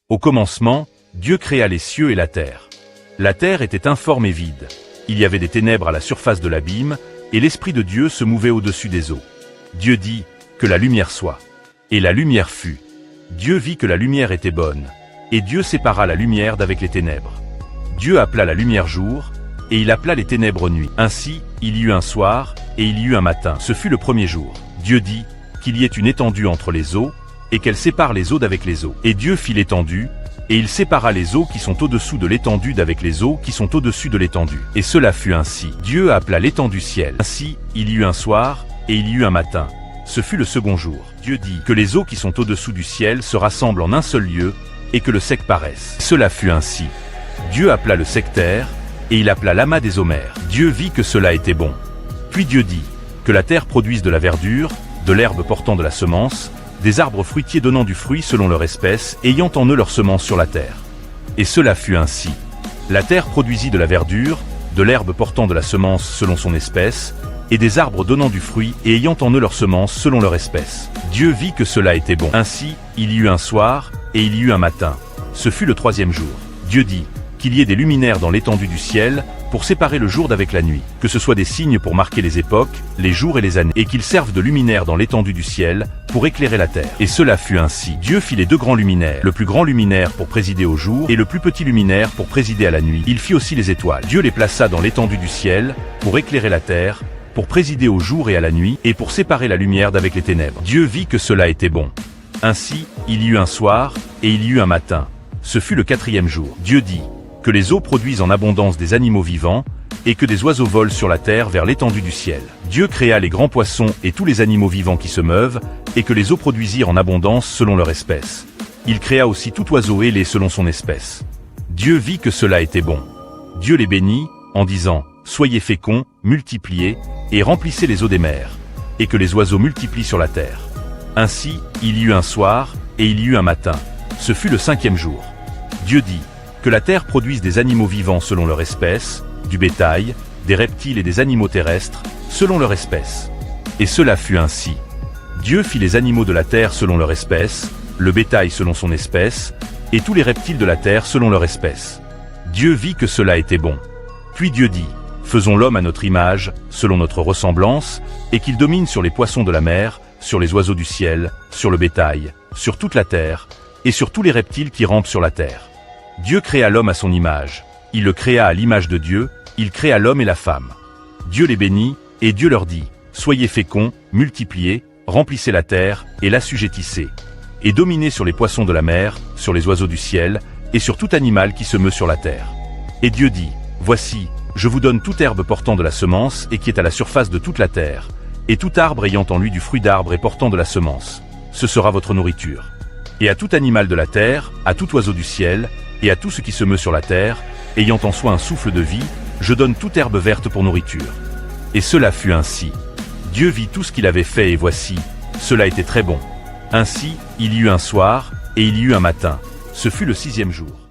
Au commencement, Dieu créa les cieux et la terre. La terre était informe et vide. Il y avait des ténèbres à la surface de l'abîme, et l'Esprit de Dieu se mouvait au-dessus des eaux. Dieu dit, que la lumière soit. Et la lumière fut. Dieu vit que la lumière était bonne. Et Dieu sépara la lumière d'avec les ténèbres. Dieu appela la lumière jour, et il appela les ténèbres nuit. Ainsi, il y eut un soir, et il y eut un matin. Ce fut le premier jour. Dieu dit, qu'il y ait une étendue entre les eaux, et qu'elle sépare les eaux d'avec les eaux. Et Dieu fit l'étendue, et il sépara les eaux qui sont au-dessous de l'étendue d'avec les eaux qui sont au-dessus de l'étendue. Et cela fut ainsi. Dieu appela l'étendue ciel. Ainsi, il y eut un soir, et il y eut un matin. Ce fut le second jour. Dieu dit, que les eaux qui sont au-dessous du ciel se rassemblent en un seul lieu, et que le sec paraisse. Cela fut ainsi. Dieu appela le sec terre, et il appela l'amas des omers. Dieu vit que cela était bon. Puis Dieu dit, que la terre produise de la verdure, de l'herbe portant de la semence, des arbres fruitiers donnant du fruit selon leur espèce, ayant en eux leur semence sur la terre. Et cela fut ainsi. La terre produisit de la verdure, de l'herbe portant de la semence selon son espèce, et des arbres donnant du fruit et ayant en eux leur semence selon leur espèce. Dieu vit que cela était bon. Ainsi, il y eut un soir, et il y eut un matin. Ce fut le troisième jour. Dieu dit, qu'il y ait des luminaires dans l'étendue du ciel, pour séparer le jour d'avec la nuit, que ce soit des signes pour marquer les époques, les jours et les années, et qu'ils servent de luminaires dans l'étendue du ciel, pour éclairer la terre. Et cela fut ainsi. Dieu fit les deux grands luminaires, le plus grand luminaire pour présider au jour, et le plus petit luminaire pour présider à la nuit. Il fit aussi les étoiles. Dieu les plaça dans l'étendue du ciel, pour éclairer la terre, pour présider au jour et à la nuit, et pour séparer la lumière d'avec les ténèbres. Dieu vit que cela était bon. Ainsi, il y eut un soir, et il y eut un matin. Ce fut le quatrième jour. Dieu dit, que les eaux produisent en abondance des animaux vivants, et que des oiseaux volent sur la terre vers l'étendue du ciel. Dieu créa les grands poissons et tous les animaux vivants qui se meuvent, et que les eaux produisirent en abondance selon leur espèce. Il créa aussi tout oiseau ailé selon son espèce. Dieu vit que cela était bon. Dieu les bénit, en disant, soyez féconds, multipliez, et remplissez les eaux des mers, et que les oiseaux multiplient sur la terre. Ainsi, il y eut un soir, et il y eut un matin. Ce fut le cinquième jour. Dieu dit, que la terre produise des animaux vivants selon leur espèce, du bétail, des reptiles et des animaux terrestres, selon leur espèce. Et cela fut ainsi. Dieu fit les animaux de la terre selon leur espèce, le bétail selon son espèce, et tous les reptiles de la terre selon leur espèce. Dieu vit que cela était bon. Puis Dieu dit, faisons l'homme à notre image, selon notre ressemblance, et qu'il domine sur les poissons de la mer, sur les oiseaux du ciel, sur le bétail, sur toute la terre, et sur tous les reptiles qui rampent sur la terre. Dieu créa l'homme à son image. Il le créa à l'image de Dieu, il créa l'homme et la femme. Dieu les bénit, et Dieu leur dit, soyez féconds, multipliez, remplissez la terre, et l'assujettissez. Et dominez sur les poissons de la mer, sur les oiseaux du ciel, et sur tout animal qui se meut sur la terre. Et Dieu dit, voici, je vous donne toute herbe portant de la semence et qui est à la surface de toute la terre, et tout arbre ayant en lui du fruit d'arbre et portant de la semence. Ce sera votre nourriture. Et à tout animal de la terre, à tout oiseau du ciel, et à tout ce qui se meut sur la terre, ayant en soi un souffle de vie, je donne toute herbe verte pour nourriture. Et cela fut ainsi. Dieu vit tout ce qu'il avait fait et voici, cela était très bon. Ainsi, il y eut un soir, et il y eut un matin. Ce fut le sixième jour.